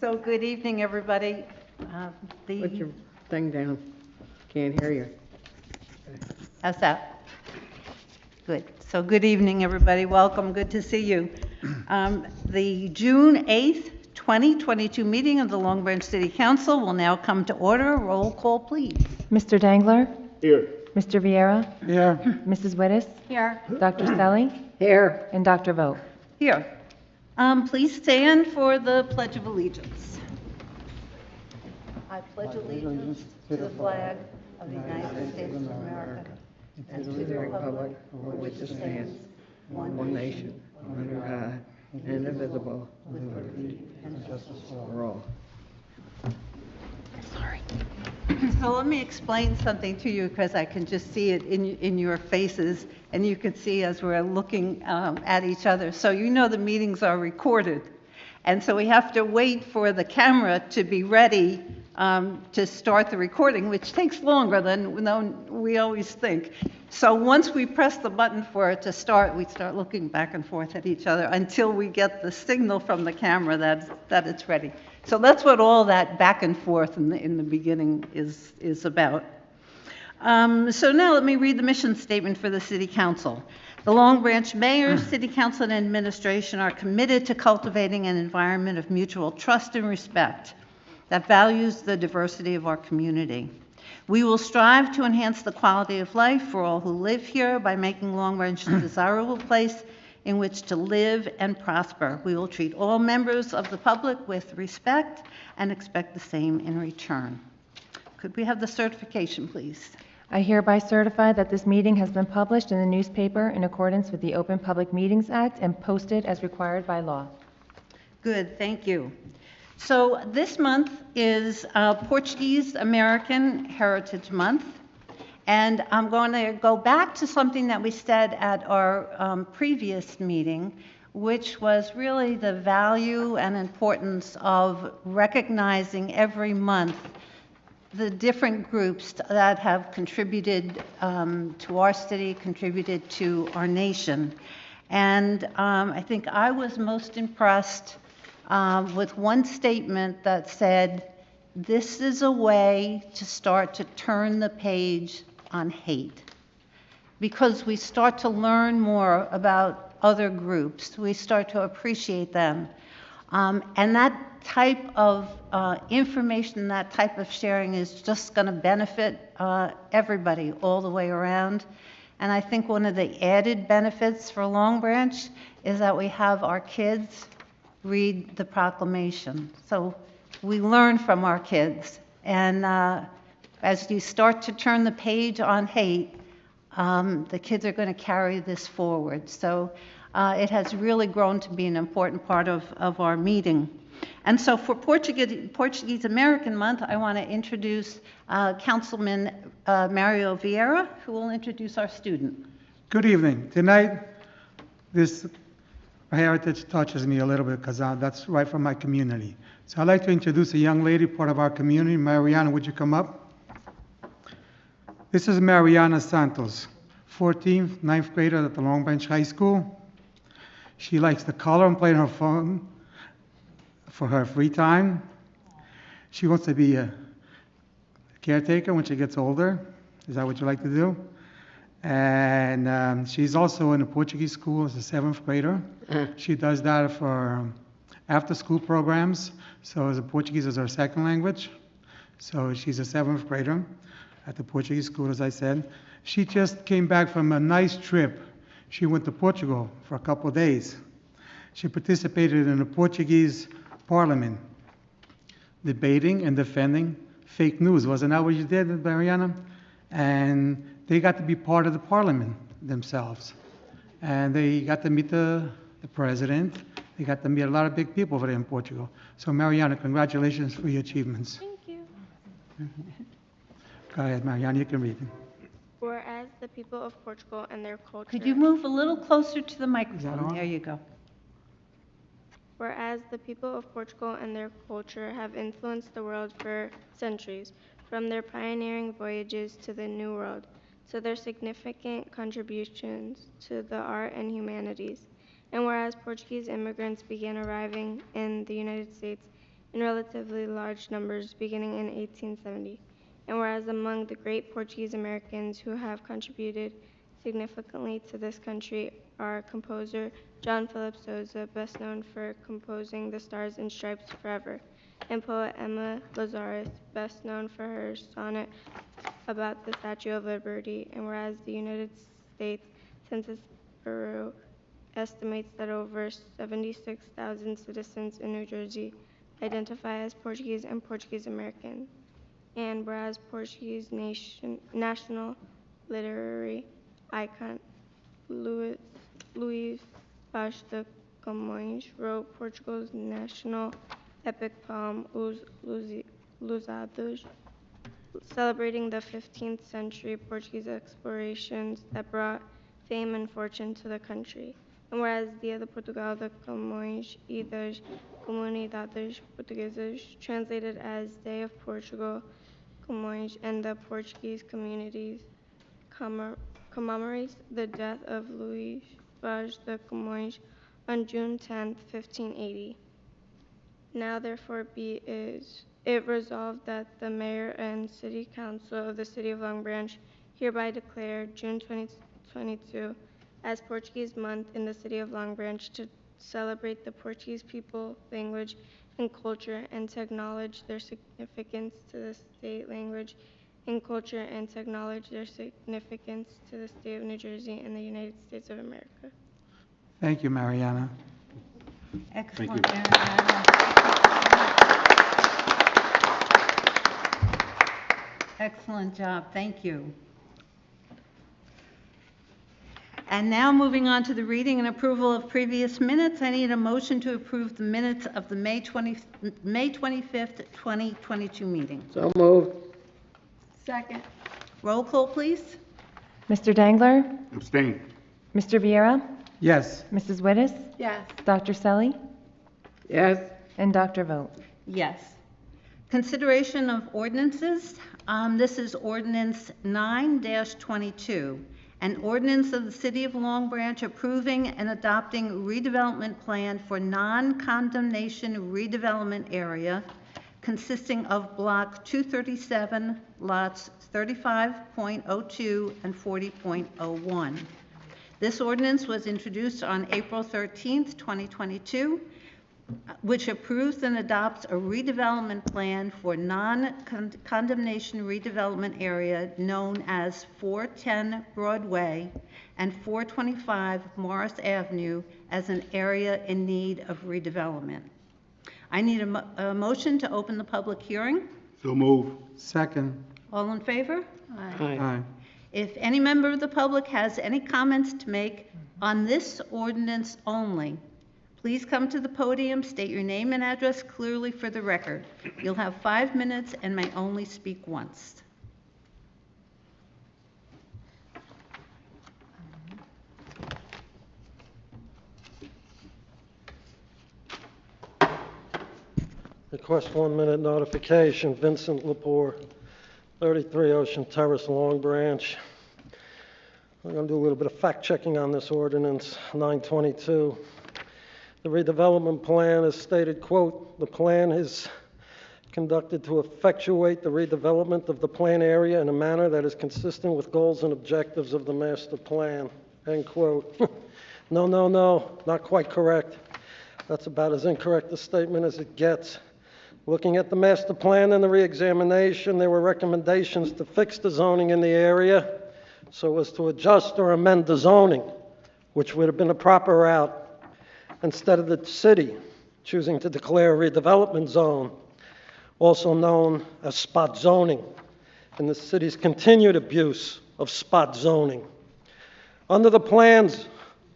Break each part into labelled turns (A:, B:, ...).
A: So good evening, everybody. Uh,
B: Put your thing down. Can't hear you.
A: How's that? Good. So good evening, everybody. Welcome. Good to see you. The June 8th, 2022 meeting of the Long Branch City Council will now come to order. Roll call, please.
C: Mr. Dangler?
D: Here.
C: Mr. Vieira?
D: Here.
C: Mrs. Wittes?
A: Here.
C: Dr. Selly?
B: Here.
C: And Dr. Vogt?
A: Here. Please stand for the Pledge of Allegiance. I pledge allegiance to the flag of the United States of America and to the republic for which it stands, one nation,
B: under God, indivisible, with liberty and justice for all.
A: Sorry. So let me explain something to you because I can just see it in your faces, and you can see as we're looking at each other. So you know the meetings are recorded, and so we have to wait for the camera to be ready to start the recording, which takes longer than we always think. So once we press the button for it to start, we start looking back and forth at each other until we get the signal from the camera that it's ready. So that's what all that back and forth in the beginning is about. So now let me read the mission statement for the City Council. The Long Branch Mayor, City Council, and Administration are committed to cultivating an environment of mutual trust and respect that values the diversity of our community. We will strive to enhance the quality of life for all who live here by making Long Branch a desirable place in which to live and prosper. We will treat all members of the public with respect and expect the same in return. Could we have the certification, please?
C: I hereby certify that this meeting has been published in the newspaper in accordance with the Open Public Meetings Act and posted as required by law.
A: Good, thank you. So this month is Portuguese American Heritage Month, and I'm going to go back to something that we said at our previous meeting, which was really the value and importance of recognizing every month the different groups that have contributed to our city, contributed to our nation. And I think I was most impressed with one statement that said, this is a way to start to turn the page on hate. Because we start to learn more about other groups, we start to appreciate them. And that type of information, that type of sharing is just going to benefit everybody all the way around. And I think one of the added benefits for Long Branch is that we have our kids read the proclamation. So we learn from our kids. And as you start to turn the page on hate, the kids are going to carry this forward. So it has really grown to be an important part of our meeting. And so for Portuguese American Month, I want to introduce Councilman Mario Vieira, who will introduce our student.
D: Good evening. Tonight, this heritage touches me a little bit because that's right from my community. So I'd like to introduce a young lady, part of our community. Mariana, would you come up? This is Mariana Santos, 14th, 9th grader at the Long Branch High School. She likes to color and play on her phone for her free time. She wants to be a caretaker when she gets older. Is that what you like to do? And she's also in a Portuguese school as a 7th grader. She does that for after-school programs. So as Portuguese is her second language. So she's a 7th grader at the Portuguese school, as I said. She just came back from a nice trip. She went to Portugal for a couple of days. She participated in the Portuguese Parliament, debating and defending fake news. Wasn't that what you did, Mariana? And they got to be part of the Parliament themselves. And they got to meet the president. They got to meet a lot of big people over there in Portugal. So Mariana, congratulations for your achievements.
E: Thank you.
D: Go ahead, Mariana, you can read it.
E: Whereas the people of Portugal and their culture.
A: Could you move a little closer to the microphone?
D: on?
A: There you go.
E: Whereas the people of Portugal and their culture have influenced the world for centuries, from their pioneering voyages to the New World, to their significant contributions to the art and humanities. And whereas Portuguese immigrants began arriving in the United States in relatively large numbers beginning in 1870. And whereas among the great Portuguese Americans who have contributed significantly to this country are composer John Philip Sousa, best known for composing The Stars and Stripes Forever, and poet Emma Lazarus, best known for her sonnet about the Statue of Liberty. And whereas the United States Census Bureau estimates that over 76,000 citizens in New Jersey identify as Portuguese and Portuguese American. And whereas Portuguese national literary icon Luís Vaz de Camões wrote Portugal's national epic poem Os Lusitanos, celebrating the 15th century Portuguese explorations that brought fame and fortune to the country. And whereas Dia de Portugal de Camões e das Comunidades Portuguesas, translated as Day of Portugal, Camões and the Portuguese communities, commemorates the death of Luís Vaz de Camões on June 10, 1580. Now therefore be it resolved that the Mayor and City Council of the City of Long Branch hereby declare June 2022 as Portuguese Month in the City of Long Branch to celebrate the Portuguese people, language, and culture, and to acknowledge their significance to the state language and culture, and to acknowledge their significance to the state of New Jersey and the United States of America.
D: Thank you, Mariana.
A: Excellent,
F: you.
A: Mariana. Excellent job, thank you. And now moving on to the reading and approval of previous minutes, I need a motion to approve the minutes of the May 25th, 2022 meeting.
B: So moved.
E: Second.
A: Roll call, please.
C: Mr. Dangler?
F: Abstain.
C: Mr. Vieira?
D: Yes.
C: Mrs. Wittes?
E: Yes.
C: Dr. Selly?
B: Yes.
C: And Dr. Vogt.
A: Yes. Consideration of ordinances. This is Ordinance 9-22. An ordinance of the City of Long Branch approving and adopting redevelopment plan for non-condemnation redevelopment area consisting of Block 237, lots 35.02 and 40.01. This ordinance was introduced on April 13th, 2022, which approves and adopts a redevelopment plan for non-condemnation redevelopment area known as 410 Broadway and 425 Morris Avenue as an area in need of redevelopment. I need a motion to open the public hearing.
F: So move.
D: Second.
A: All in favor?
D: Aye.
A: If any member of the public has any comments to make on this ordinance only, please come to the podium, state your name and address clearly for the record. You'll have 5 minutes and may only speak once.
G: Request 1 minute notification, Vincent Lepore, 33 Ocean Terrace, Long Branch. I'm going to do a little bit of fact checking on this ordinance, 922. The redevelopment plan is stated, quote, the plan is conducted to effectuate the redevelopment of the plan area in a manner that is consistent with goals and objectives of the master plan, end quote. No, not quite correct. That's about as incorrect a statement as it gets. Looking at the master plan and the reexamination, there were recommendations to fix the zoning in the area so as to adjust or amend the zoning, which would have been a proper route, instead of the city choosing to declare a redevelopment zone, also known as spot zoning, and the city's continued abuse of spot zoning. Under the plans,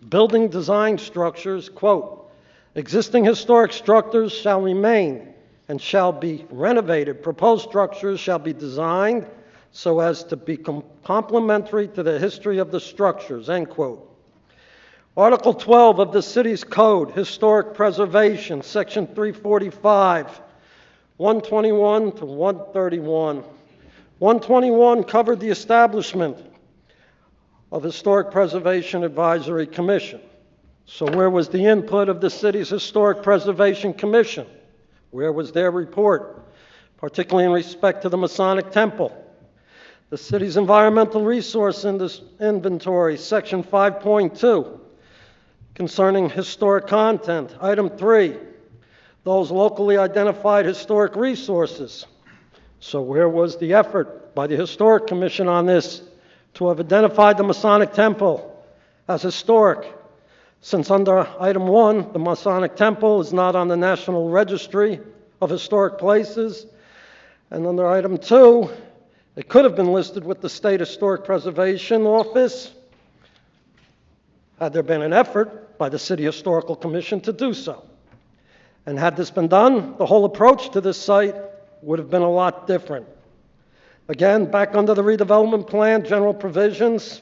G: building design structures, quote, existing historic structures shall remain and shall be renovated. Proposed structures shall be designed so as to be complementary to the history of the structures, end quote. Article 12 of the city's code, historic preservation, section 345, 121 to 131. 121 covered the establishment of Historic Preservation Advisory Commission. So where was the input of the city's Historic Preservation Commission? Where was their report, particularly in respect to the Masonic Temple? The city's environmental resource inventory, section 5.2, concerning historic content. Item 3, those locally identified historic resources. So where was the effort by the Historic Commission on this to have identified the Masonic Temple as historic? Since under item 1, the Masonic Temple is not on the National Registry of Historic Places, and under item 2, it could have been listed with the State Historic Preservation Office, had there been an effort by the City Historical Commission to do so. And had this been done, the whole approach to this site would have been a lot different. Again, back under the redevelopment plan, general provisions,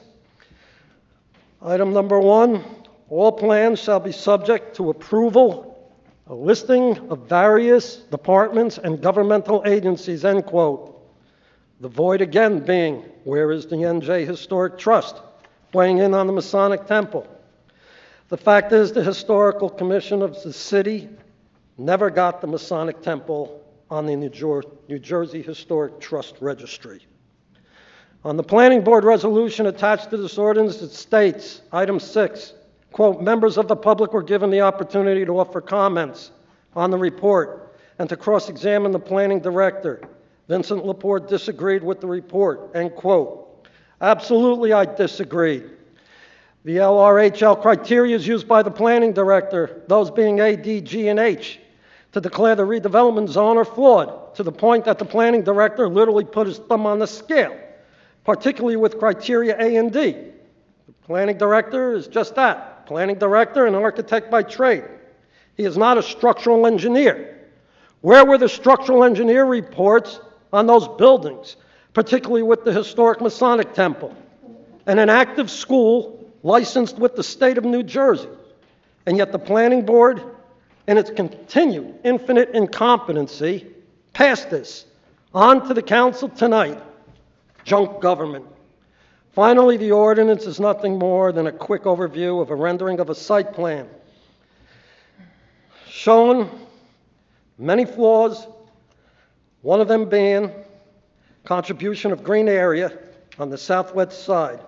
G: item number 1, all plans shall be subject to approval, a listing of various departments and governmental agencies, end quote. The void again being, where is the NJ Historic Trust weighing in on the Masonic Temple? The fact is, the Historical Commission of the city never got the Masonic Temple on the New Jersey Historic Trust Registry. On the Planning Board resolution attached to this ordinance, it states, item 6, quote, members of the public were given the opportunity to offer comments on the report and to cross-examine the planning director. Vincent Lepore disagreed with the report, end quote. Absolutely, I disagreed. The LRHL criteria used by the planning director, those being A, D, G, and H, to declare the redevelopment zone are flawed, to the point that the planning director literally put his thumb on the scale, particularly with criteria A and D. The planning director is just that, planning director and architect by trade. He is not a structural engineer. Where were the structural engineer reports on those buildings, particularly with the historic Masonic Temple, and an active school licensed with the state of New Jersey? And yet the planning board, in its continued infinite incompetency, passed this on to the council tonight. Junk government. Finally, the ordinance is nothing more than a quick overview of a rendering of a site plan, showing many flaws, one of them being contribution of green area on the southwest side,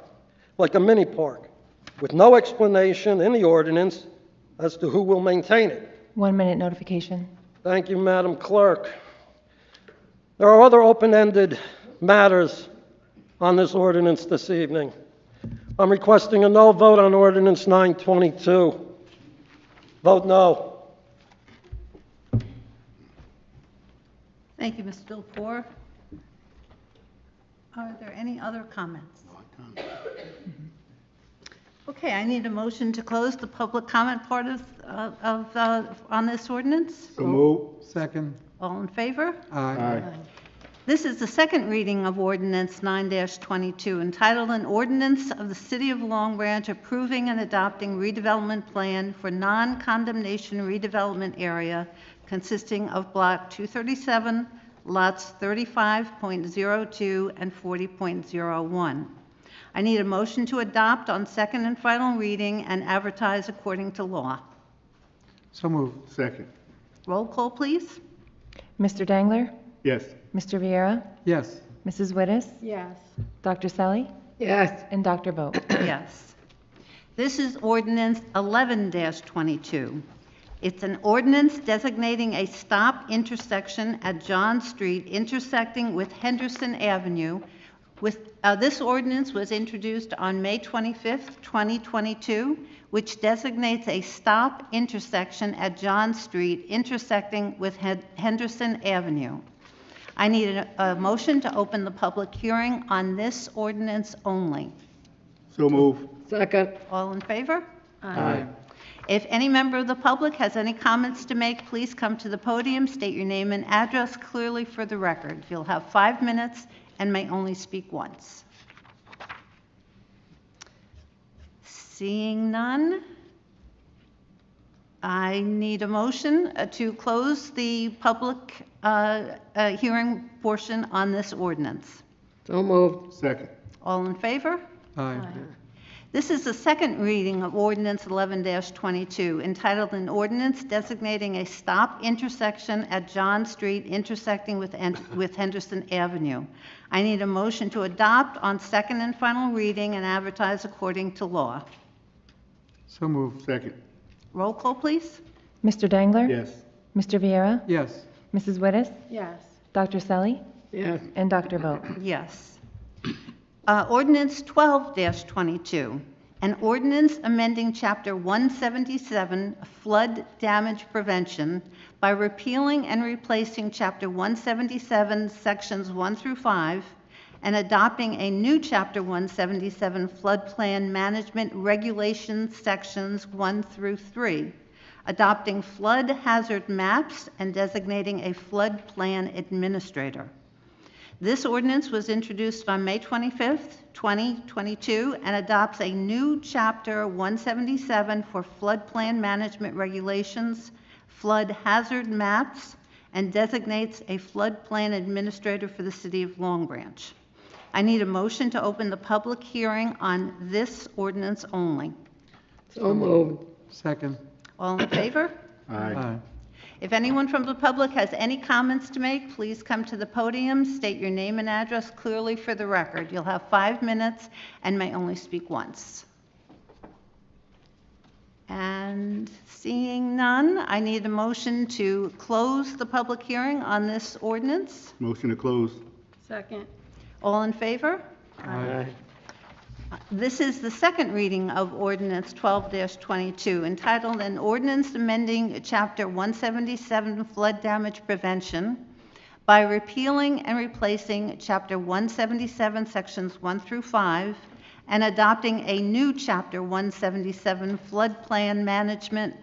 G: like a mini park, with no explanation in the ordinance as to who will maintain it.
C: 1 minute notification.
G: Thank you, Madam Clerk. There are other open-ended matters on this ordinance this evening. I'm requesting a no vote on Ordinance 922. Vote no.
A: Thank you, Mr. Lepore. Are there any other comments? Okay, I need a motion to close the public comment part on this ordinance.
B: So move.
D: Second.
A: All in favor?
B: Aye.
A: This is the second reading of Ordinance 9-22, entitled An Ordinance of the City of Long Branch Approving and Adopting Redevelopment Plan for Non-Condemnation Redevelopment Area consisting of Block 237, lots 35.02 and 40.01. I need a motion to adopt on second and final reading and advertise according to law.
D: So moved.
B: Second.
A: Roll call, please.
C: Mr. Dangler?
B: Yes.
C: Mr. Viera?
D: Yes.
C: Mrs. Wittes?
F: Yes.
C: Dr. Selly?
F: Yes.
C: And Dr. Vogt.
A: Yes. This is Ordinance 11-22. It's an ordinance designating a stop intersection at John Street intersecting with Henderson Avenue. This ordinance was introduced on May 25th, 2022, which designates a stop intersection at John Street intersecting with Henderson Avenue. I need a motion to open the public hearing on this ordinance only.
B: So move.
F: Second.
A: All in favor?
B: Aye.
A: If any member of the public has any comments to make, please come to the podium, state your name and address clearly for the record. You'll have 5 minutes and may only speak once. Seeing none, I need a motion to close the public hearing portion on this ordinance.
F: So moved.
B: Second.
A: All in favor?
D: Aye.
A: This is the second reading of Ordinance 11-22, entitled an ordinance designating a stop intersection at John Street intersecting with Henderson Avenue. I need a motion to adopt on second and final reading and advertise according to law.
B: So moved.
F: Second.
A: Roll call, please.
C: Mr. Dangler?
F: Yes.
C: Mr. Viera?
B: Yes.
C: Mrs. Wittes?
E: Yes.
C: Dr. Selly?
F: Yes.
C: And Dr. Vogt?
A: Yes. Ordinance 12-22, an ordinance amending Chapter 177, Flood Damage Prevention, by repealing and replacing Chapter 177, Sections 1 through 5, and adopting a new Chapter 177, Floodplain Management Regulations, Sections 1 through 3, adopting flood hazard maps and designating a floodplain administrator. This ordinance was introduced on May 25th, 2022, and adopts a new Chapter 177 for floodplain management regulations, flood hazard maps, and designates a floodplain administrator for the city of Long Branch. I need a motion to open the public hearing on this ordinance only.
F: So moved.
B: Second.
A: All in favor?
F: Aye.
A: If anyone from the public has any comments to make, please come to the podium, state your name and address clearly for the record. You'll have 5 minutes and may only speak once. And seeing none, I need a motion to close the public hearing on this ordinance.
F: Motion to close.
E: Second.
A: All in favor?
F: Aye.
A: This is the second reading of Ordinance 12-22, entitled an ordinance amending Chapter 177 Flood Damage Prevention by repealing and replacing Chapter 177 Sections 1 through 5 and adopting a new Chapter 177 Floodplain Management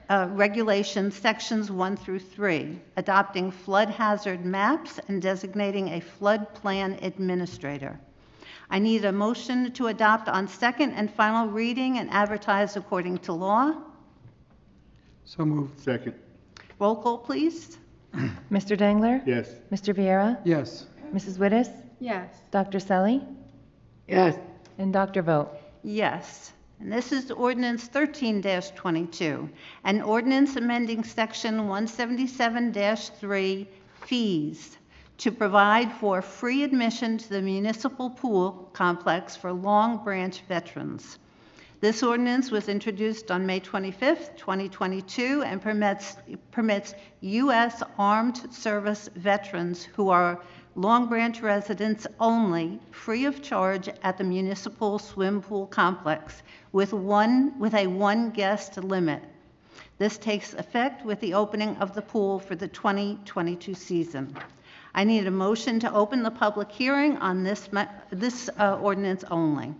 A: Regulations Sections 1 through 3, adopting flood hazard maps and designating a floodplain administrator. I need a motion to adopt on second and final reading and advertise according to law.
B: So moved.
F: Second.
A: Roll call, please.
C: Mr. Dangler?
F: Yes.
C: Mr. Viera?
B: Yes.
C: Mrs. Wittes?
E: Yes.
C: Dr. Selly?
F: Yes.
C: And Dr. Vogt?
A: Yes. And this is Ordinance 13-22, an ordinance amending Section 177-3, fees, to provide for free admission to the municipal pool complex for Long Branch veterans. This ordinance was introduced on May 25th, 2022, and permits U.S. Armed Service veterans who are Long Branch residents only, free of charge at the municipal swim pool complex with a one guest limit. This takes effect with the opening of the pool for the 2022 season. I need a motion to open the public hearing on this ordinance only.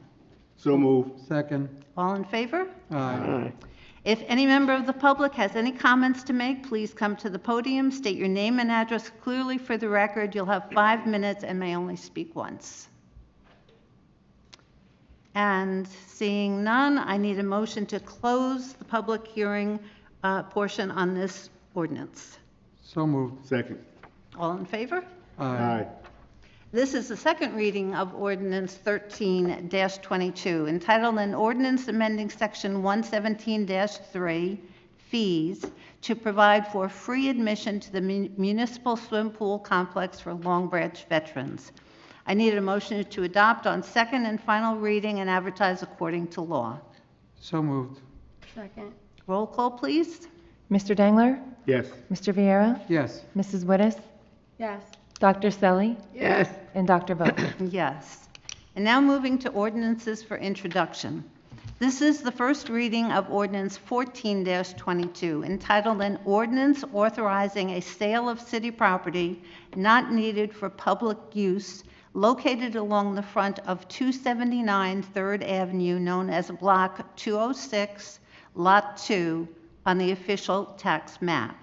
F: So moved.
D: Second.
A: All in favor?
B: Aye.
A: If any member of the public has any comments to make, please come to the podium, state your name and address clearly for the record. You'll have 5 minutes and may only speak once. And seeing none, I need a motion to close the public hearing portion on this ordinance.
B: So moved.
F: Second.
A: All in favor?
F: Aye.
A: This is the second reading of Ordinance 13-22, entitled an ordinance amending Section 117-3, fees, to provide for free admission to the municipal swim pool complex for Long Branch veterans. I need a motion to adopt on second and final reading and advertise according to law.
B: So moved.
E: Second.
A: Roll call, please.
C: Mr. Dangler?
F: Yes.
C: Mr. Viera?
B: Yes.
C: Mrs. Wittes?
E: Yes.
C: Dr. Selly?
F: Yes.
C: And Dr. Vogt?
A: Yes. And now moving to ordinances for introduction. This is the first reading of Ordinance 14-22, entitled an ordinance authorizing a sale of city property not needed for public use located along the front of 279 3rd Avenue, known as Block 206, Lot 2, on the official tax map.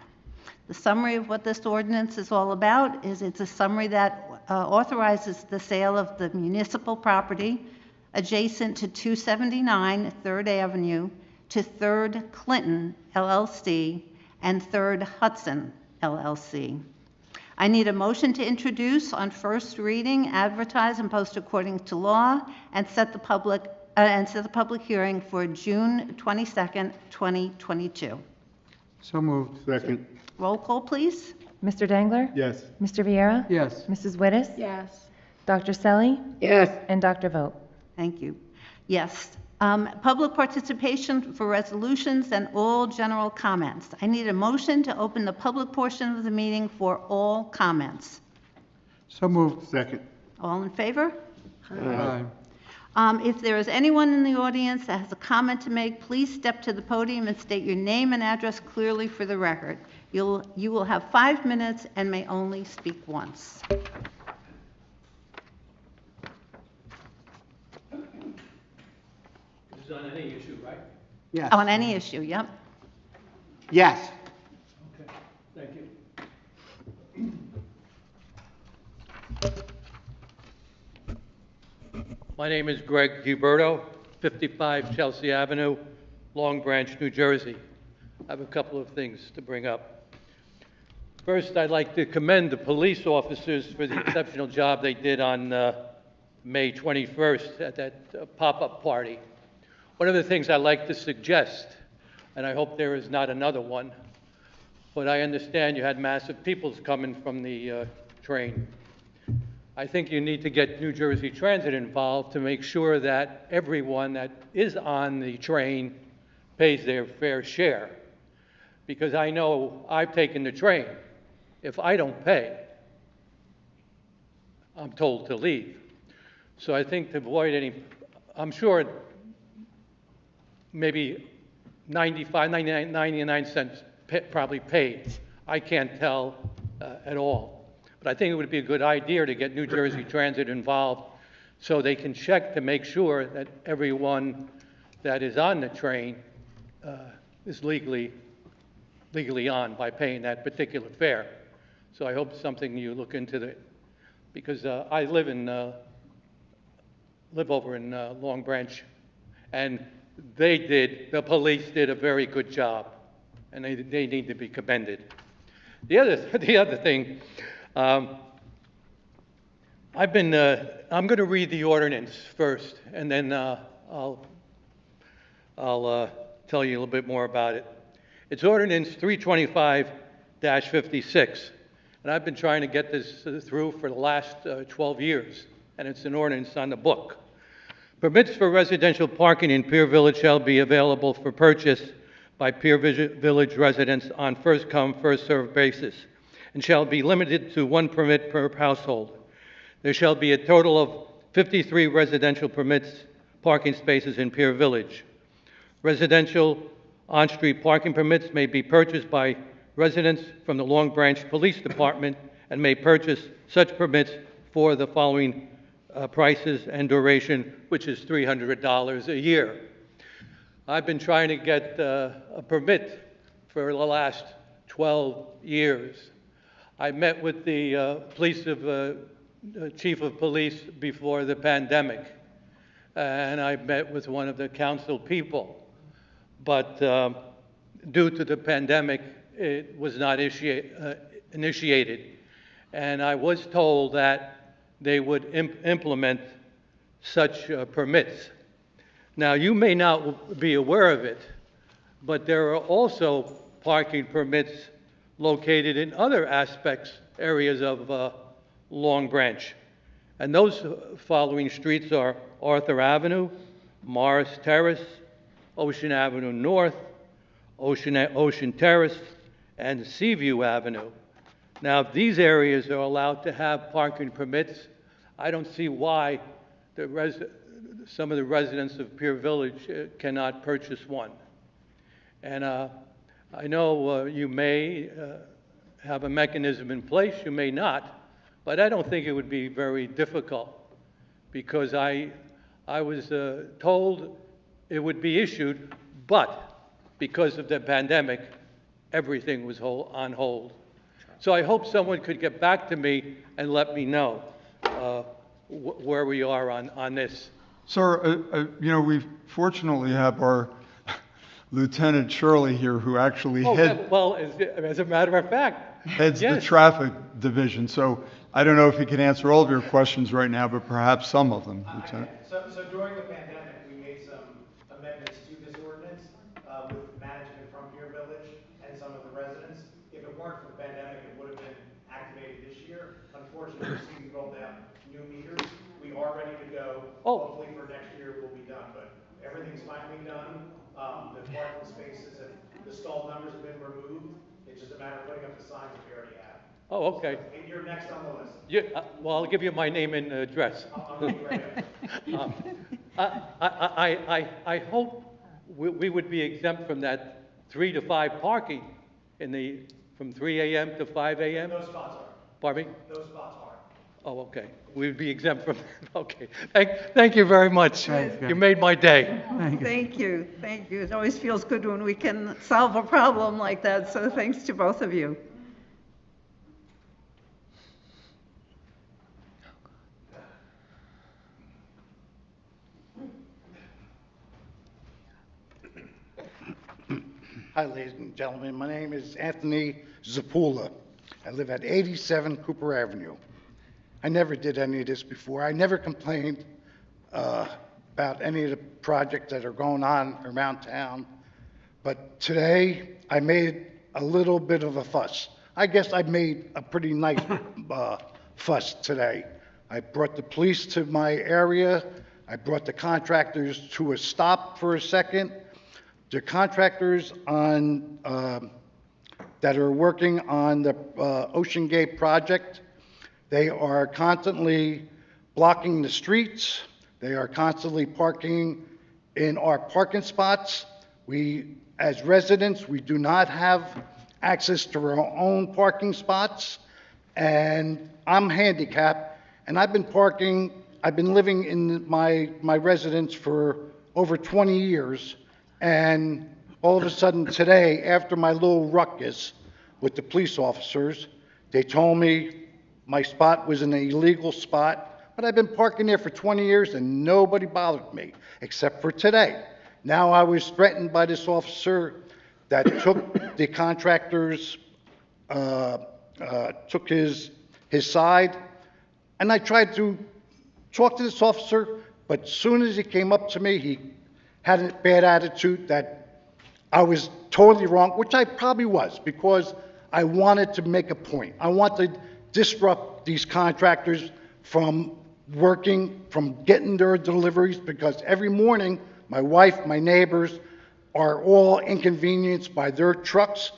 A: The summary of what this ordinance is all about is it's a summary that authorizes the sale of the municipal property adjacent to 279 3rd Avenue to 3rd Clinton LLC and 3rd Hudson LLC. I need a motion to introduce on first reading, advertise, and post according to law, and set the public and set the public hearing for June 22nd, 2022.
D: So moved.
F: Second.
A: Roll call, please.
C: Mr. Dangler?
F: Yes.
C: Mr. Viera?
D: Yes.
C: Mrs. Wittes?
E: Yes.
C: Dr. Selly?
F: Yes.
C: And Dr. Vogt?
A: Thank you. Yes. Public participation for resolutions and all general comments. I need a motion to open the public portion of the meeting for all comments.
D: So moved.
F: Second.
A: All in favor?
D: Aye.
A: If there is anyone in the audience that has a comment to make, please step to the podium and state your name and address clearly for the record. You will have 5 minutes and may only speak once.
H: This is on any issue, right?
B: Yes.
A: On any issue, yep.
B: Yes.
H: Okay, thank you. My name is Greg Huberto, 55 Chelsea Avenue, Long Branch, New Jersey. I have a couple of things to bring up. First, I'd like to commend the police officers for the exceptional job they did on May 21st at that pop-up party. One of the things I'd like to suggest, and I hope there is not another one, but I understand you had massive peoples coming from the train. I think you need to get New Jersey Transit involved to make sure that everyone that is on the train pays their fair share. Because I know I've taken the train. If I don't pay, I'm told to leave. So I think to avoid any, I'm sure maybe 99 cents probably paid. I can't tell at all. But I think it would be a good idea to get New Jersey Transit involved so they can check to make sure that everyone that is on the train is legally on by paying that particular fare. So I hope something you look into because I live over in Long Branch, and the police did a very good job, and they need to be commended. The other thing, I'm going to read the ordinance first, and then I'll tell you a little bit more about it. It's Ordinance 325-56, and I've been trying to get this through for the last 12 years, and it's an ordinance on the book. Permits for residential parking in Pier Village shall be available for purchase by Pier Village residents on first-come, first-served basis, and shall be limited to 1 permit per household. There shall be a total of 53 residential parking spaces in Pier Village. Residential on-street parking permits may be purchased by residents from the Long Branch Police Department and may purchase such permits for the following prices and duration, which is $300 a year. I've been trying to get a permit for the last 12 years. I met with the chief of police before the pandemic, and I met with one of the council people. But due to the pandemic, it was not initiated. And I was told that they would implement such permits. Now, you may not be aware of it, but there are also parking permits located in other areas of Long Branch. And those following streets are Arthur Avenue, Morris Terrace, Ocean Avenue North, Ocean Terrace, and Seaview Avenue. Now, if these areas are allowed to have parking permits, I don't see why some of the residents of Pier Village cannot purchase one. And I know you may have a mechanism in place, you may not, but I don't think it would be very difficult, because I was told it would be issued, but because of the pandemic, everything was on hold. So I hope someone could get back to me and let me know where we are on this.
I: Sir, we fortunately have our Lieutenant Shirley here, who actually
H: as a matter of fact,
I: heads
H: yes.
I: the traffic division. So I don't know if he can answer all of your questions right now, but perhaps some of them, Lieutenant.
J: So during the pandemic, we made weren't for the pandemic, it would have been activated this year. Unfortunately, we rolled out new meters. We are ready to go. Hopefully for next year we'll be done, but everything's finally done. The parking spaces and the stall numbers have been removed. It's just a matter of putting up the signs that we already have.
H: Oh, okay.
J: And you're next on the list.
H: Well, I'll give you my name and address.
J: I'll give you right now.
H: I hope we would be exempt from that 3 to 5 parking from 3 a.m. to 5 a.m.
J: Those spots are.
H: Pardon me?
J: Those spots are.
H: Oh, okay. We would be exempt from that. Okay. Thank you very much.
D: Thanks,
H: You made my day.
A: Thank you, thank you. It always feels good when we can solve a problem like that, so thanks to both of you.
K: Hi, ladies and gentlemen. My name is Anthony Zapula. I live at 87 Cooper Avenue. I never did any of this before. I never complained about any of the projects that are going on around town. But today, I made a little bit of a fuss. I guess I made a pretty nice fuss today. I brought the police to my area. I brought the contractors to a stop for a second. The contractors on that are working on the Ocean Gate project, they are constantly blocking the streets. They are constantly parking in our parking spots. We, as residents, we do not have access to our own parking spots. And I'm handicapped, and I've been living in my residence for over 20 years. And all of a sudden today, after my little ruckus with the police officers, they told me my spot was an illegal spot, but I've been parking there for 20 years and nobody bothered me, except for today. Now I was threatened by this officer that took the contractor's, took his side, and I tried to talk to this officer, but as soon as he came up to me, he had a bad attitude that I was totally wrong, which I probably was, because I wanted to make a point. I wanted to disrupt these contractors from working, from getting their deliveries, because every morning, my wife, my neighbors are all inconvenienced by their trucks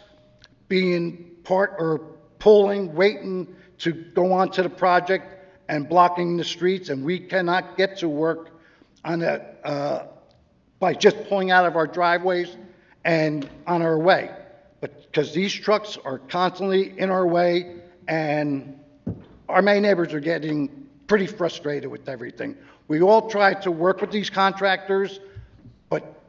K: being pulling, waiting to go onto the project and blocking the streets, and we cannot get to work on by just pulling out of our driveways and on our way. But because these trucks are constantly in our way, and our main neighbors are getting pretty frustrated with everything. We all tried to work with these contractors, but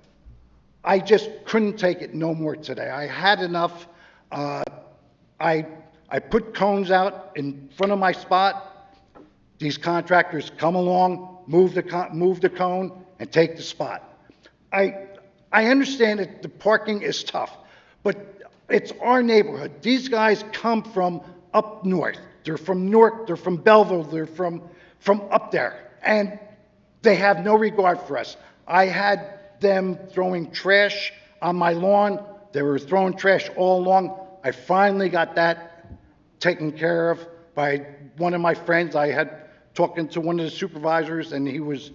K: I just couldn't take it no more today. I had enough. I put cones out in front of my spot. These contractors come along, move the cone, and take the spot. I understand that the parking is tough, but it's our neighborhood. These guys come from up north. They're from Newark, they're from Belleville, they're from up there, and they have no regard for us. I had them throwing trash on my lawn. They were throwing trash all along. I finally got that taken care of by one of my friends. I had talking to one of the supervisors, and he was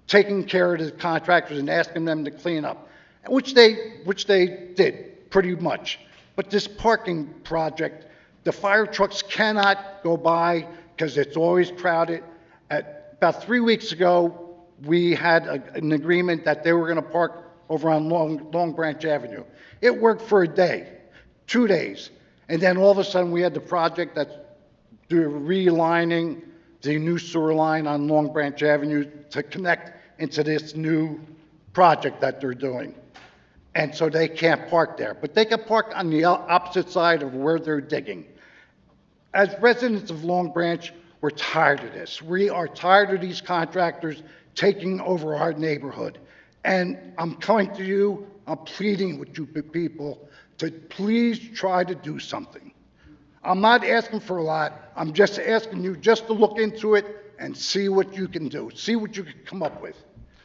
K: taking care of the contractors and asking them to clean up, which they did pretty much. But this parking project, the fire trucks cannot go by because it's always crowded. About 3 weeks ago, we had an agreement that they were going to park over on Long Branch Avenue. It worked for a day, 2 days, and then all of a sudden we had the project that's realigning the new sewer line on Long Branch Avenue to connect into this new project that they're doing. And so they can't park there, but they can park on the opposite side of where they're digging. As residents of Long Branch, we're tired of this. We are tired of these contractors taking over our neighborhood. And I'm coming to you, I'm pleading with you people to please try to do something. I'm not asking for a lot. I'm just asking you just to look into it and see what you can do, see what you can come up with.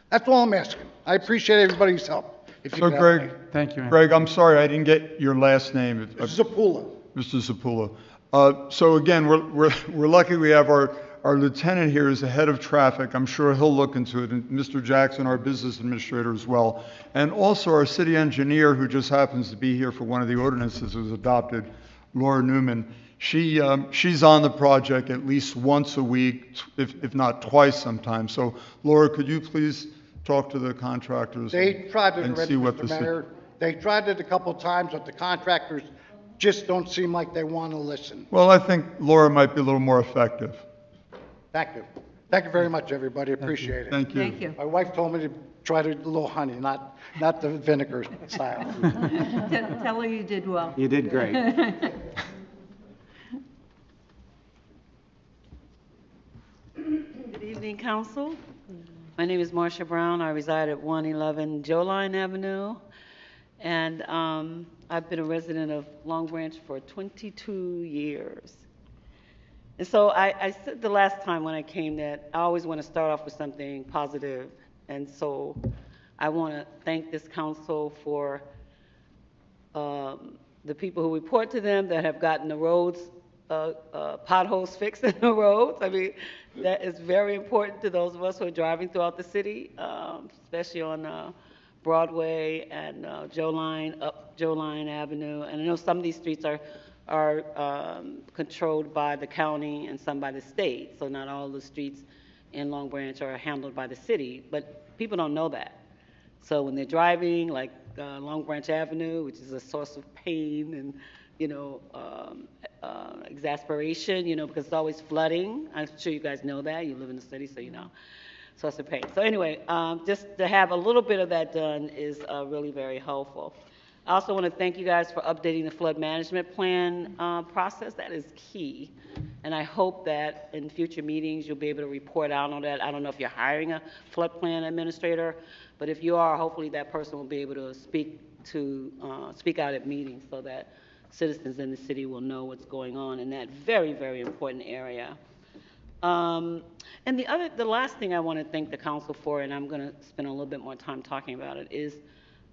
K: That's all I'm asking. I appreciate everybody's help. if you
I: So
K: could help me.
I: Greg,
D: Thank you, ma'am.
I: Greg, I'm sorry, I didn't get your last name.
K: Zapula.
I: Mr. Zappulo. So again, we're lucky we have our lieutenant here as the head of traffic. I'm sure he'll look into it, and Mr. Jackson, our business administrator as well. And also our city engineer, who just happens to be here for one of the ordinances that was adopted, Laura Newman. She's on the project at least once a week, if not twice sometimes. So Laura, could you please talk to the contractors
K: They tried it
I: and
K: already,
I: see what
K: Mr.
I: the ci-
K: Mayor. They tried it a couple times, but the contractors just don't seem like they want to listen.
I: Well, I think Laura might be a little more effective.
K: Thank you. Thank you very much, everybody. Appreciate it.
I: Thank you.
A: Thank you.
K: My wife told me to try a little honey, not the vinegar style.
A: Tell her you did well.
B: You did great.
L: Good evening, council. My name is Marcia Brown. I reside at 111 Joline Avenue, and I've been a resident of Long Branch for 22 years. And so I said the last time when I came that I always want to start off with something positive, and so I want to thank this council for the people who report to them that have gotten the roads, potholes fixed in the roads. I mean, that is very important to those of us who are driving throughout the city, especially on Broadway and up Joline Avenue. And I know some of these streets are controlled by the county and some by the state, so not all the streets in Long Branch are handled by the city, but people don't know that. So when they're driving, like Long Branch Avenue, which is a source of pain and, exasperation, because it's always flooding. I'm sure you guys know that. You live in the city, so you know. Source of pain. So anyway, just to have a little bit of that done is really very helpful. I also want to thank you guys for updating the flood management plan process. That is key. And I hope that in future meetings you'll be able to report out on that. I don't know if you're hiring a flood plan administrator, but if you are, hopefully that person will be able to speak out at meetings so that citizens in the city will know what's going on in that very, very important area. And the last thing I want to thank the council for, and I'm going to spend a little bit more time talking about it, is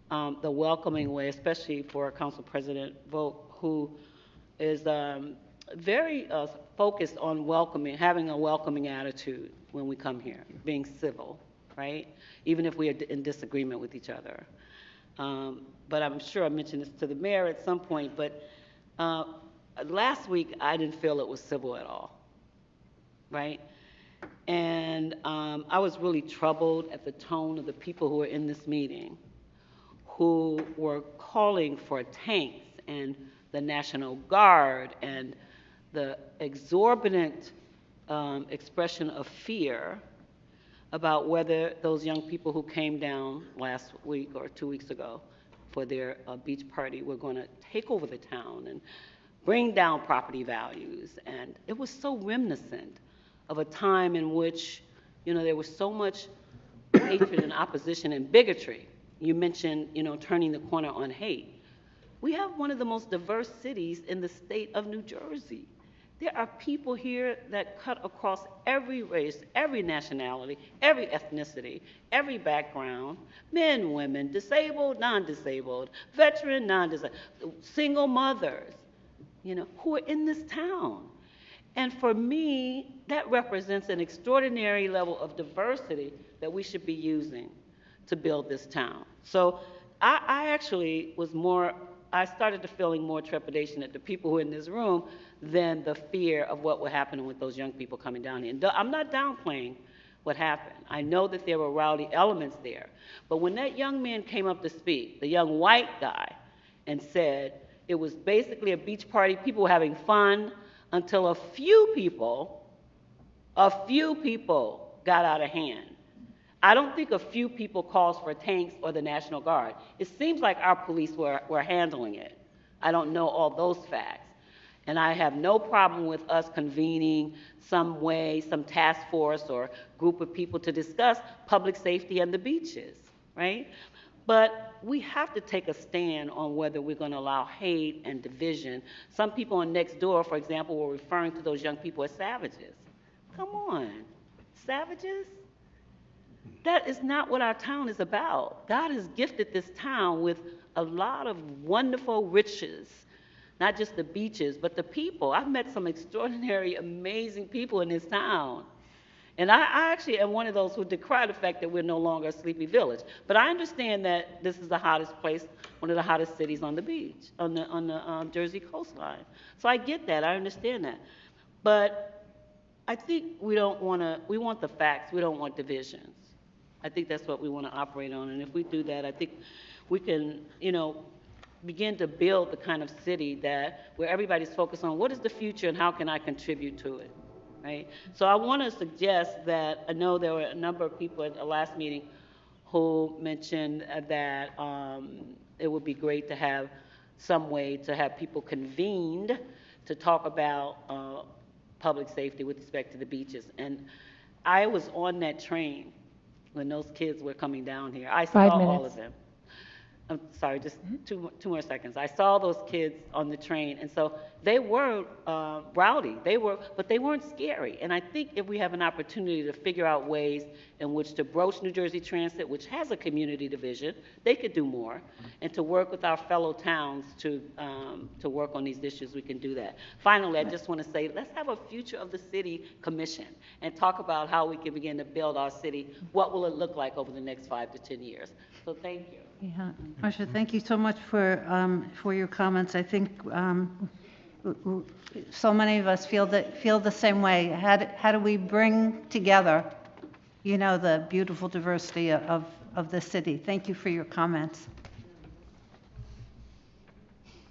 L: the welcoming way, especially for Council President Vogt, who is very focused on having a welcoming attitude when we come here, being civil, right? Even if we are in disagreement with each other. But I'm sure I mentioned this to the mayor at some point, but last week I didn't feel it was civil at all, right? And I was really troubled at the tone of the people who were in this meeting, who were calling for tanks and the National Guard and the exorbitant expression of fear about whether those young people who came down last week or 2 weeks ago for their beach party were going to take over the town and bring down property values. And it was so reminiscent of a time in which, there was so much hatred and opposition and bigotry. You mentioned, turning the corner on hate. We have one of the most diverse cities in the state of New Jersey. There are people here that cut across every race, every nationality, every ethnicity, every background, men, women, disabled, non-disabled, veteran, non-disabled, single mothers, who are in this town. And for me, that represents an extraordinary level of diversity that we should be using to build this town. So I actually I started to feeling more trepidation at the people who are in this room than the fear of what would happen with those young people coming down here. And I'm not downplaying what happened. I know that there were rowdy elements there. But when that young man came up to speak, the young white guy, and said it was basically a beach party, people were having fun, until a few people got out of hand. I don't think a few people calls for tanks or the National Guard. It seems like our police were handling it. I don't know all those facts. And I have no problem with us convening some task force or group of people to discuss public safety and the beaches, right? But we have to take a stand on whether we're going to allow hate and division. Some people on Nextdoor, for example, were referring to those young people as savages. Come on, savages? That is not what our town is about. God has gifted this town with a lot of wonderful riches, not just the beaches, but the people. I've met some extraordinary, amazing people in this town. And I actually am one of those who decry the fact that we're no longer a sleepy village. But I understand that this is the hottest place, one of the hottest cities on the beach, on the Jersey coastline. So I get that, I understand that. But I think we want the facts, we don't want divisions. I think that's what we want to operate on. And if we do that, I think we can, begin to build the kind of city where everybody's focused on what is the future and how can I contribute to it. Right? So I want to suggest that, I know there were a number of people at the last meeting who mentioned that it would be great to have some way to have people convened to talk about public safety with respect to the beaches. And I was on that train when those kids were coming down here. I saw
C: 5 minutes.
L: all of them. I'm sorry, just two more seconds. I saw those kids on the train, and so they were rowdy. But they weren't scary. And I think if we have an opportunity to figure out ways in which to broach New Jersey Transit, which has a community division, they could do more, and to work with our fellow towns to work on these issues, we can do that. Finally, I just want to say, let's have a Future of the City Commission and talk about how we can begin to build our city. What will it look like over the next 5 to 10 years? So thank you.
A: Yeah, Marcia, thank you so much for your comments. I think so many of us feel the same way. How do we bring together, the beautiful diversity of the city? Thank you for your comments.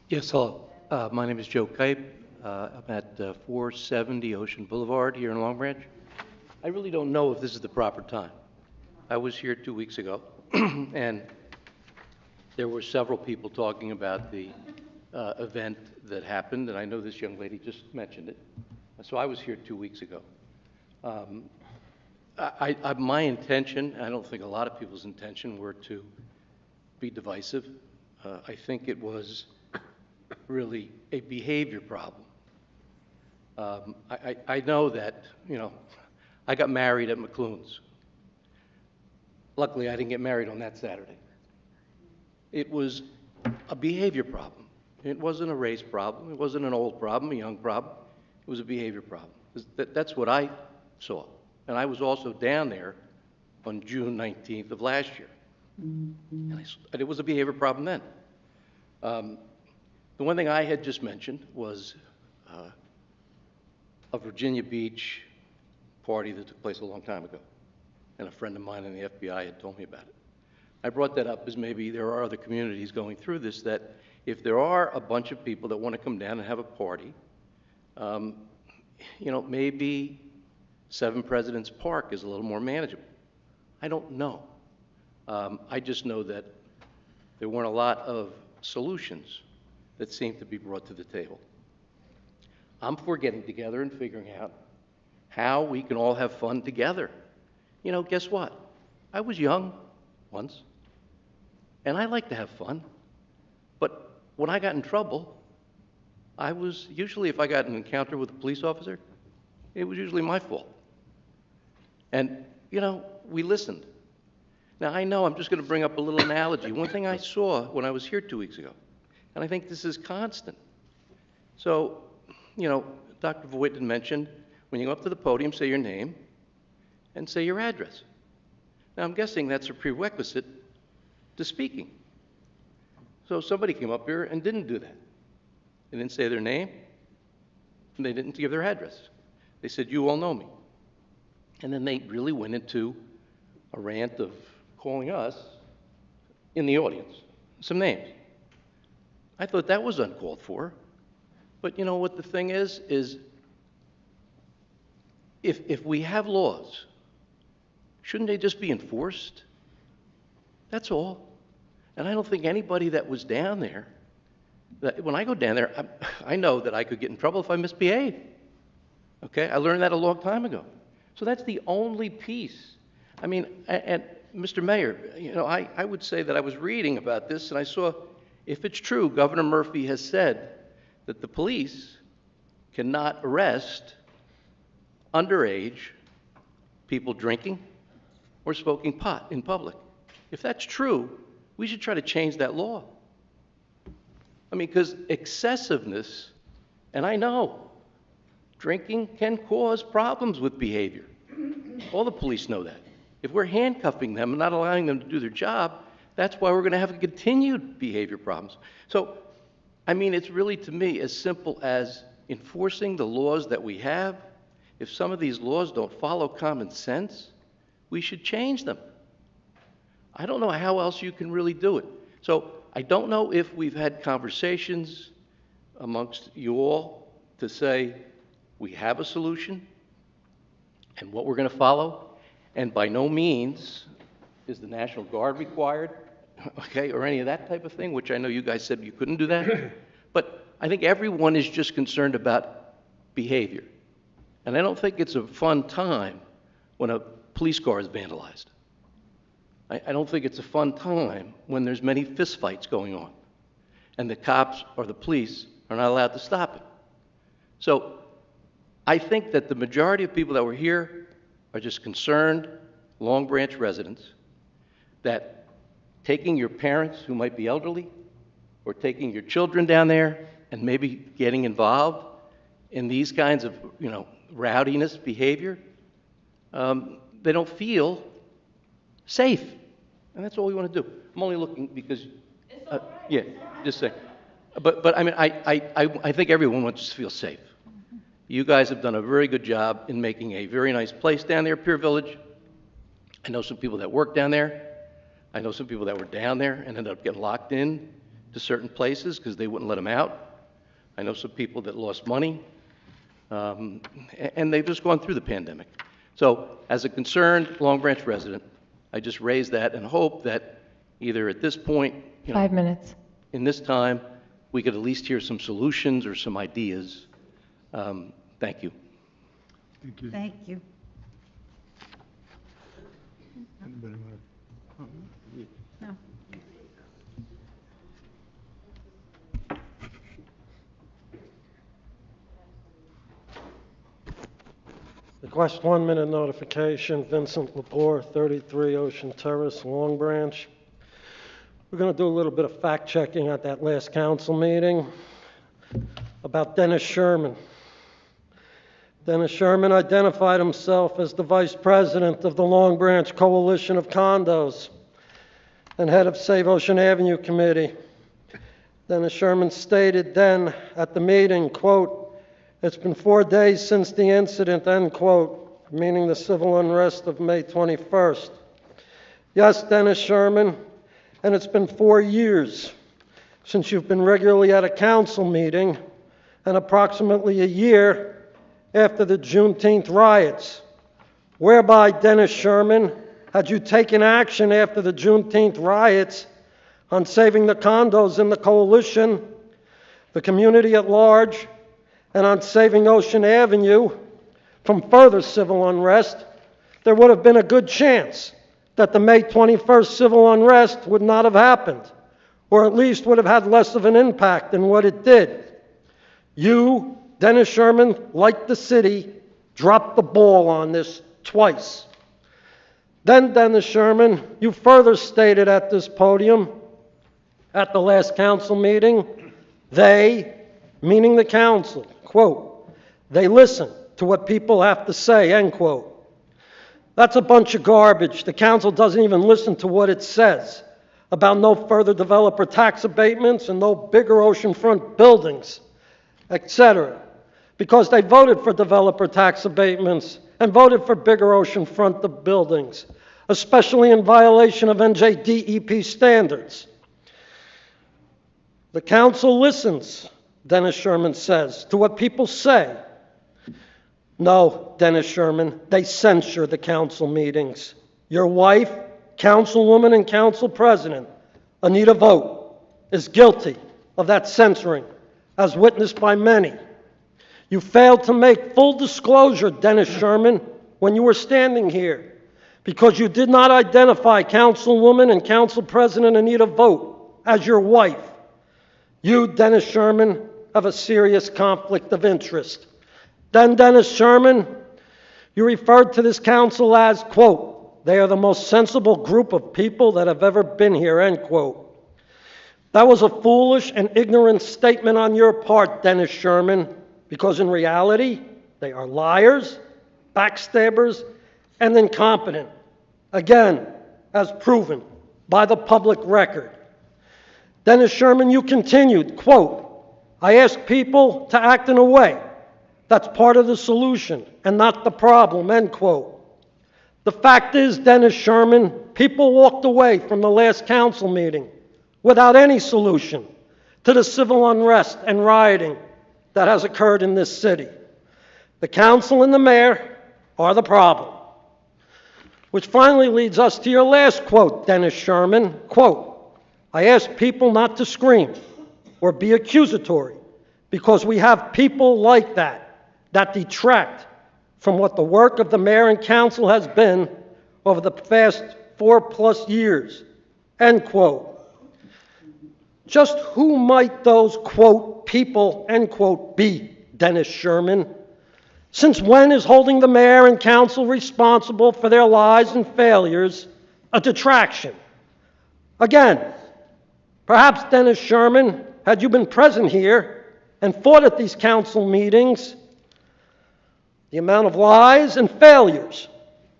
M: Yes, hello. My name is Joe Kipe. I'm at 470 Ocean Boulevard here in Long Branch. I really don't know if this is the proper time. I was here 2 weeks ago, and there were several people talking about the event that happened, and I know this young lady just mentioned it. So I was here 2 weeks ago. My intention, I don't think a lot of people's intention, were to be divisive. I think it was really a behavior problem. I know that, I got married at McClune's. Luckily, I didn't get married on that Saturday. It was a behavior problem. It wasn't a race problem. It wasn't an old problem, a young problem. It was a behavior problem. That's what I saw. And I was also down there on June 19th of last year. And it was a behavior problem then. The one thing I had just mentioned was a Virginia Beach party that took place a long time ago. And a friend of mine in the FBI had told me about it. I brought that up as maybe there are other communities going through this, that if there are a bunch of people that want to come down and have a party, maybe 7 Presidents Park is a little more manageable. I don't know. I just know that there weren't a lot of solutions that seemed to be brought to the table. I'm for getting together and figuring out how we can all have fun together. Guess what? I was young once, and I like to have fun. But when I got in trouble, usually if I got an encounter with a police officer, it was usually my fault. And, we listened. Now, I know I'm just going to bring up a little analogy. One thing I saw when I was here 2 weeks ago, and I think this is constant. So, Dr. Voigt mentioned, when you go up to the podium, say your name and say your address. Now, I'm guessing that's a prerequisite to speaking. So somebody came up here and didn't do that. They didn't say their name, and they didn't give their address. They said, "You all know me." And then they really went into a rant of calling us, in the audience, some names. I thought that was uncalled for. But you know what the thing is if we have laws, shouldn't they just be enforced? That's all. And I don't think anybody that was down there, when I go down there, I know that I could get in trouble if I misbehave. Okay? I learned that a long time ago. So that's the only piece. I mean, and Mr. Mayor, I would say that I was reading about this and I saw, if it's true, Governor Murphy has said that the police cannot arrest underage people drinking or smoking pot in public. If that's true, we should try to change that law. I mean, because excessiveness, and I know, drinking can cause problems with behavior. All the police know that. If we're handcuffing them and not allowing them to do their job, that's why we're going to have continued behavior problems. So, I mean, it's really, to me, as simple as enforcing the laws that we have. If some of these laws don't follow common sense, we should change them. I don't know how else you can really do it. So I don't know if we've had conversations amongst you all to say we have a solution and what we're going to follow. And by no means is the National Guard required, okay, or any of that type of thing, which I know you guys said you couldn't do that. But I think everyone is just concerned about behavior. And I don't think it's a fun time when a police car is vandalized. I don't think it's a fun time when there's many fistfights going on and the cops or the police are not allowed to stop it. So I think that the majority of people that were here are just concerned Long Branch residents that taking your parents who might be elderly or taking your children down there and maybe getting involved in these kinds of, rowdiness behavior, they don't feel safe. And that's all we want to do. I'm only looking because, yeah, just saying. But I mean, I think everyone wants to feel safe. You guys have done a very good job in making a very nice place down there, Pier Village. I know some people that work down there. I know some people that were down there and ended up getting locked in to certain places because they wouldn't let them out. I know some people that lost money, and they've just gone through the pandemic. So as a concerned Long Branch resident, I just raise that and hope that either at this point,
C: 5 minutes.
M: in this time, we could at least hear some solutions or some ideas. Thank you.
I: Thank you.
A: Thank you.
I: Anybody want to?
A: No.
G: Request 1 minute notification, Vincent Lepore, 33 Ocean Terrace, Long Branch. We're going to do a little bit of fact checking at that last council meeting about Dennis Sherman. Dennis Sherman identified himself as the vice president of the Long Branch Coalition of Condos and head of Save Ocean Avenue Committee. Dennis Sherman stated then at the meeting, quote, "It's been 4 days since the incident," end quote, meaning the civil unrest of May 21st. Yes, Dennis Sherman, and it's been 4 years since you've been regularly at a council meeting and approximately a year after the Juneteenth riots, whereby, Dennis Sherman, had you taken action after the Juneteenth riots on saving the condos in the coalition, the community at large, and on saving Ocean Avenue from further civil unrest, there would have been a good chance that the May 21st civil unrest would not have happened, or at least would have had less of an impact than what it did. You, Dennis Sherman, like the city, dropped the ball on this twice. Then, Dennis Sherman, you further stated at this podium, at the last council meeting, they, meaning the council, quote, "They listen to what people have to say," end quote. That's a bunch of garbage. The council doesn't even listen to what it says about no further developer tax abatements and no bigger oceanfront buildings, etc. Because they voted for developer tax abatements and voted for bigger oceanfront buildings, especially in violation of NJDEP standards. The council listens, Dennis Sherman says, to what people say. No, Dennis Sherman, they censure the council meetings. Your wife, councilwoman and council president, Anita Vogt, is guilty of that censoring, as witnessed by many. You failed to make full disclosure, Dennis Sherman, when you were standing here, because you did not identify councilwoman and council president Anita Vogt as your wife. You, Dennis Sherman, have a serious conflict of interest. Then, Dennis Sherman, you referred to this council as, quote, They are the most sensible group of people that have ever been here, end quote. That was a foolish and ignorant statement on your part, Dennis Sherman, because in reality, they are liars, backstabbers, and incompetent. Again, as proven by the public record. Dennis Sherman, you continued, quote, I ask people to act in a way that's part of the solution and not the problem, end quote. The fact is, Dennis Sherman, people walked away from the last council meeting without any solution to the civil unrest and rioting that has occurred in this city. The council and the mayor are the problem. Which finally leads us to your last quote, Dennis Sherman, quote, I ask people not to scream or be accusatory because we have people like that detract from what the work of the mayor and council has been over the past 4+ years, end quote. Just who might those, quote, people, end quote, be, Dennis Sherman? Since when is holding the mayor and council responsible for their lies and failures a detraction? Again, perhaps, Dennis Sherman, had you been present here and fought at these council meetings, the amount of lies and failures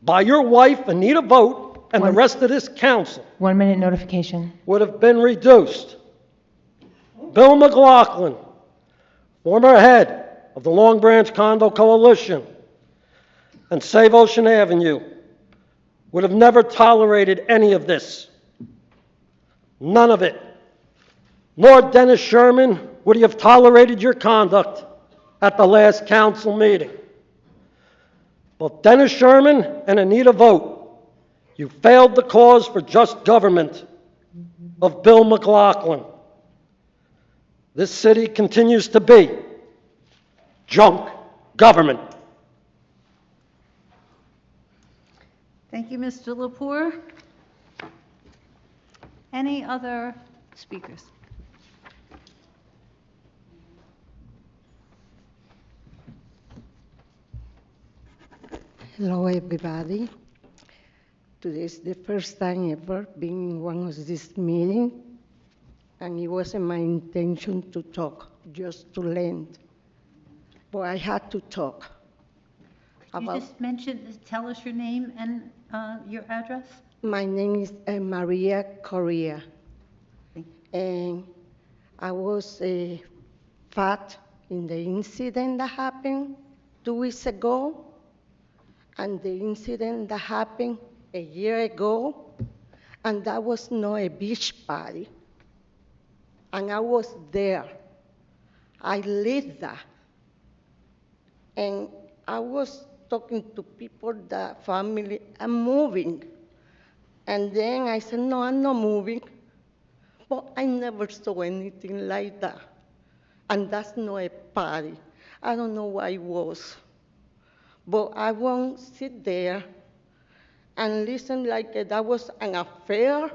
G: by your wife, Anita Vogt, and the rest of this council
C: 1 minute notification.
G: would have been reduced. Bill McLaughlin, former head of the Long Branch Condo Coalition and Save Ocean Avenue, would have never tolerated any of this. None of it. Nor Dennis Sherman would he have tolerated your conduct at the last council meeting. Both Dennis Sherman and Anita Vogt, you failed the cause for just government of Bill McLaughlin. This city continues to be junk government.
A: Thank you, Mr. Lepore. Any other speakers?
N: Hello, everybody. Today is the first time ever being in one of these meetings, and it wasn't my intention to talk, just to lend. But I had to talk.
A: Could you just tell us your name and your address?
N: My name is Maria Correa, and I was fat in the incident that happened 2 weeks ago, and the incident that happened a year ago, and that was not a beach party. And I was there. I lived that. And I was talking to people, the family, I'm moving. And then I said, no, I'm not moving. But I never saw anything like that. And that's not a party. I don't know what it was. But I won't sit there and listen like that was an affair,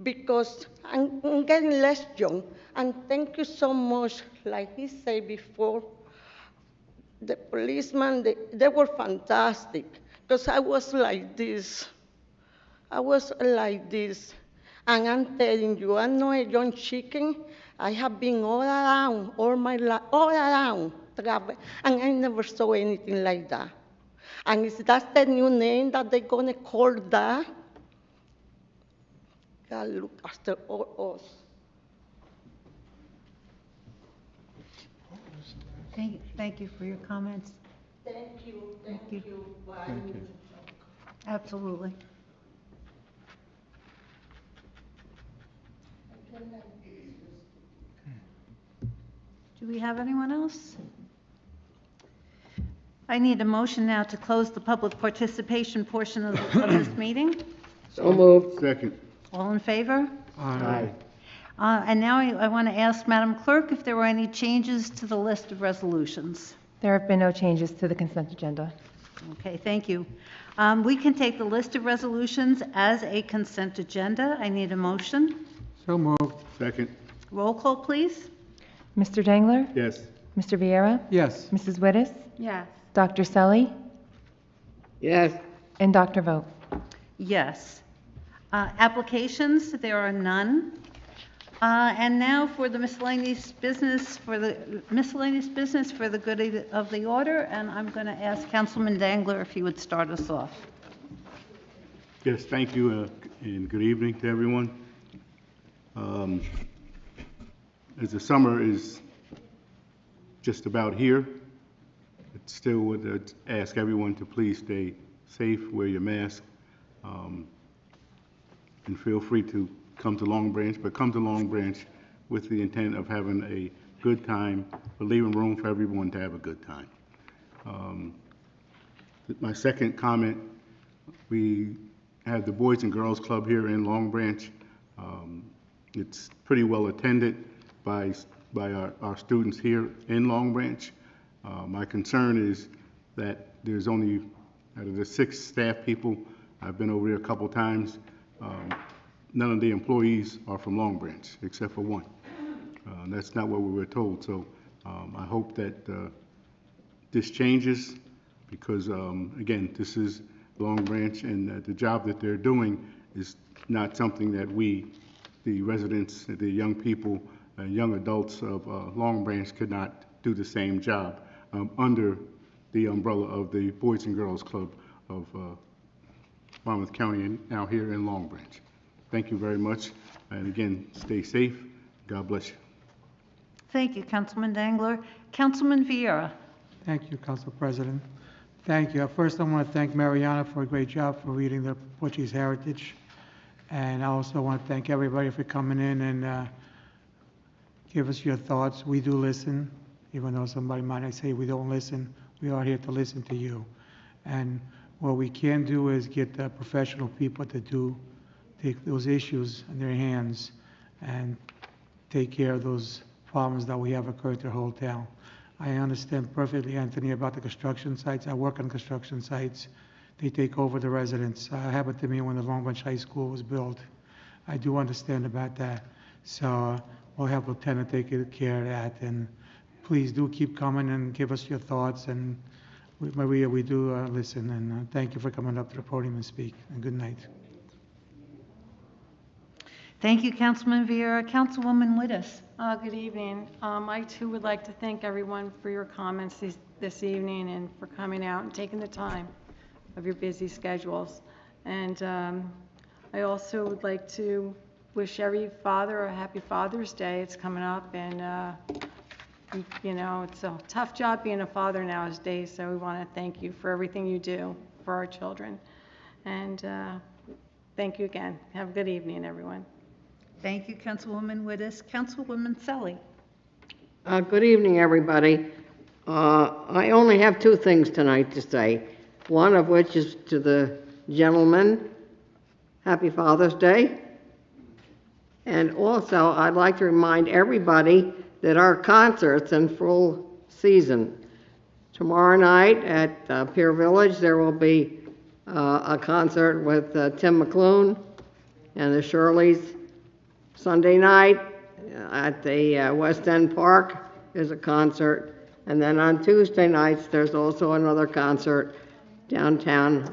N: because I'm getting less young. And thank you so much, like he said before, the policemen, they were fantastic, because I was like this. I was like this. And I'm telling you, I'm not a young chicken. I have been all around, all my life, all around. And I never saw anything like that. And is that the new name that they're going to call that? God look after all us.
A: Thank you for your comments.
N: Thank you. Thank you. Bye.
I: Thank you.
A: Absolutely. Do we have anyone else? I need a motion now to close the public participation portion of this meeting.
F: So moved. Second.
A: All in favor?
F: Aye.
A: And now I want to ask Madam Clerk if there were any changes to the list of resolutions.
C: There have been no changes to the consent agenda.
A: Okay, thank you. We can take the list of resolutions as a consent agenda. I need a motion.
D: So moved.
F: Second.
A: Roll call, please.
C: Mr. Dangler?
F: Yes.
C: Mr. Vieira?
D: Yes.
C: Mrs. Wittes?
A: Yes.
C: Dr. Selly?
F: Yes.
C: And Dr. Vogt?
A: Yes. Applications, there are none. And now for the miscellaneous business, for the good of the order, and I'm going to ask Councilman Dangler if he would start us off.
F: Yes, thank you, and good evening to everyone. As the summer is just about here, I still would ask everyone to please stay safe, wear your mask, and feel free to come to Long Branch, but come to Long Branch with the intent of having a good time, but leaving room for everyone to have a good time. My second comment, we have the Boys and Girls Club here in Long Branch. It's pretty well attended by our students here in Long Branch. My concern is that there's only, out of the 6 staff people, I've been over here a couple times, none of the employees are from Long Branch, except for one. That's not what we were told, so I hope that this changes, because, again, this is Long Branch, and the job that they're doing is not something that we, the residents, the young people, young adults of Long Branch could not do the same job under the umbrella of the Boys and Girls Club of Monmouth County and now here in Long Branch. Thank you very much, and again, stay safe. God bless you.
A: Thank you, Councilman Dangler. Councilman Vieira.
D: Thank you, Council President. Thank you. First, I want to thank Mariana for a great job for reading the Portuguese heritage. And I also want to thank everybody for coming in and give us your thoughts. We do listen, even though somebody might not say we don't listen. We are here to listen to you. And what we can do is get the professional people to take those issues in their hands and take care of those problems that we have occurred to the whole town. I understand perfectly, Anthony, about the construction sites. I work on construction sites. They take over the residents. It happened to me when the Long Branch High School was built. I do understand about that. So we'll have Lieutenant take care of that. And please do keep coming and give us your thoughts. And Maria, we do listen. And thank you for coming up to the podium and speak. And good night.
A: Thank you, Councilman Vieira. Councilwoman Wittes.
O: Good evening. I too would like to thank everyone for your comments this evening and for coming out and taking the time of your busy schedules. And I also would like to wish every father a happy Father's Day. It's coming up, and you know, it's a tough job being a father nowadays, so we want to thank you for everything you do for our children. And thank you again. Have a good evening, everyone.
A: Thank you, Councilwoman Wittes. Councilwoman Selly.
P: Good evening, everybody. I only have 2 things tonight to say. One of which is to the gentleman, Happy Father's Day. And also, I'd like to remind everybody that our concert's in full season. Tomorrow night at Pier Village, there will be a concert with Tim McClune and the Shirleys. Sunday night at the West End Park is a concert. And then on Tuesday nights, there's also another concert downtown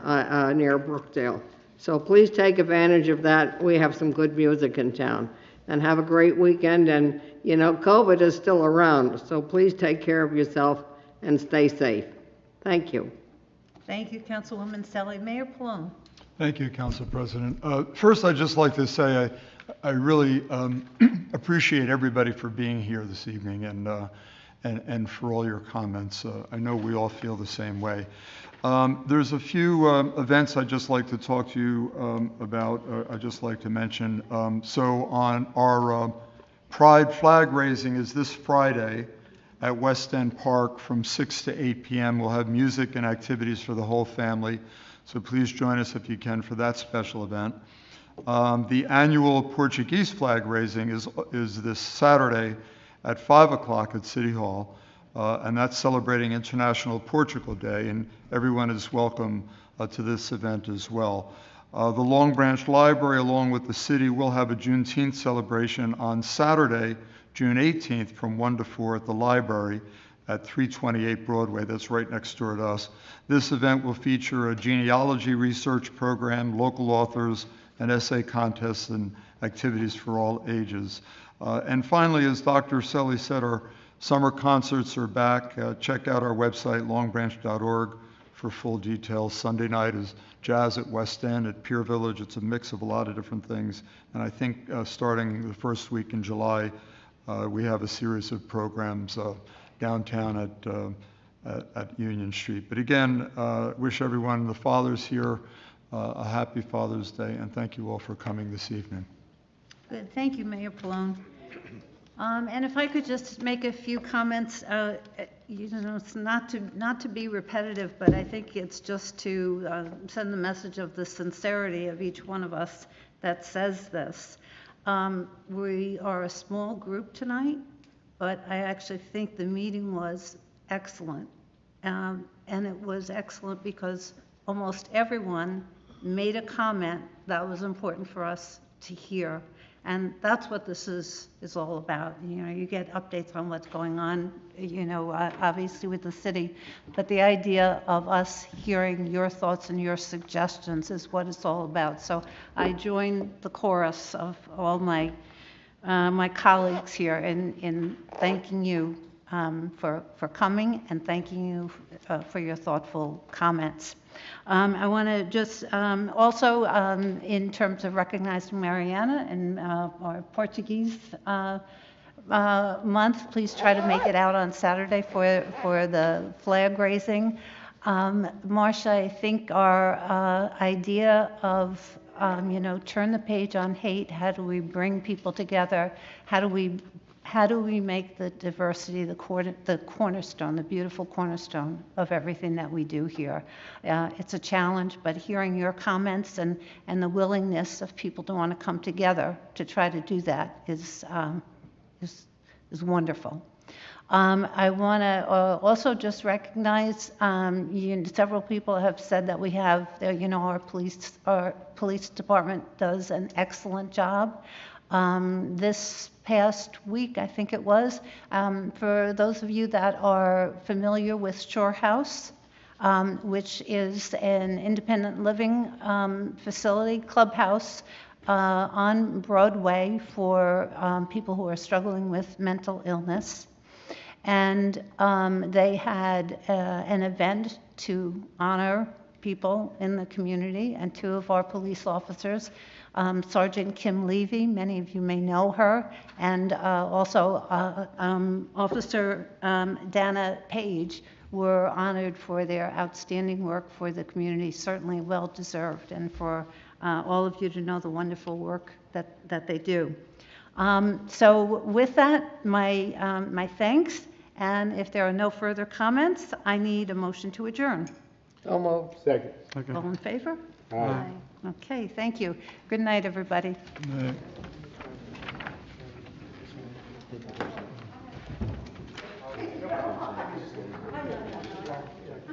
P: near Brookdale. So please take advantage of that. We have some good music in town. And have a great weekend. And, you know, COVID is still around, so please take care of yourself and stay safe. Thank you.
A: Thank you, Councilwoman Selly. Mayor Plum.
I: Thank you, Council President. First, I'd just like to say I really appreciate everybody for being here this evening and for all your comments. I know we all feel the same way. There's a few events I'd just like to talk to you about, I'd just like to mention. So on our Pride flag raising is this Friday at West End Park from 6 to 8 p.m. We'll have music and activities for the whole family. So please join us if you can for that special event. The annual Portuguese flag raising is this Saturday at 5 o'clock at City Hall, and that's celebrating International Portugal Day, and everyone is welcome to this event as well. The Long Branch Library, along with the city, will have a Juneteenth celebration on Saturday, June 18th from 1 to 4 at the library. at 328 Broadway. That's right next door to us. This event will feature a genealogy research program, local authors, and essay contests and activities for all ages. And finally, as Dr. Selly said, our summer concerts are back. Check out our website, longbranch.org, for full details. Sunday night is jazz at West End, at Pier Village. It's a mix of a lot of different things. And I think starting the first week in July, we have a series of programs downtown at Union Street. But again, wish everyone, the fathers here, a happy Father's Day, and thank you all for coming this evening.
A: Good, thank you, Mayor Pallone. And if I could just make a few comments, it's not to be repetitive, but I think it's just to send the message of the sincerity of each one of us that says this. We are a small group tonight, but I actually think the meeting was excellent. And it was excellent because almost everyone made a comment that was important for us to hear. And that's what this is all about. You know, you get updates on what's going on, obviously with the city, but the idea of us hearing your thoughts and your suggestions is what it's all about. So I join the chorus of all my colleagues here in thanking you for coming and thanking you for your thoughtful comments. I want to just also, in terms of recognizing Mariana and our Portuguese month, please try to make it out on Saturday for the flag raising. Marcia, I think our idea of turn the page on hate, how do we bring people together, how do we make the diversity the cornerstone, the beautiful cornerstone of everything that we do here? It's a challenge, but hearing your comments and the willingness of people to want to come together to try to do that is wonderful. I want to also just recognize, several people have said that we have, our police department does an excellent job. This past week, I think it was, for those of you that are familiar with Shore House, which is an independent living facility, clubhouse on Broadway for people who are struggling with mental illness. And they had an event to honor people in the community, and two of our police officers, Sergeant Kim Levy, many of you may know her, and also Officer Dana Page, were honored for their outstanding work for the community, certainly well deserved, and for all of you to know the wonderful work that they do. So with that, my thanks, and if there are no further comments, I need a motion to adjourn.
P: So moved.
F: Second.
A: All in favor?
F: Aye.
A: Okay, thank you. Good night, everybody.
I: Good night.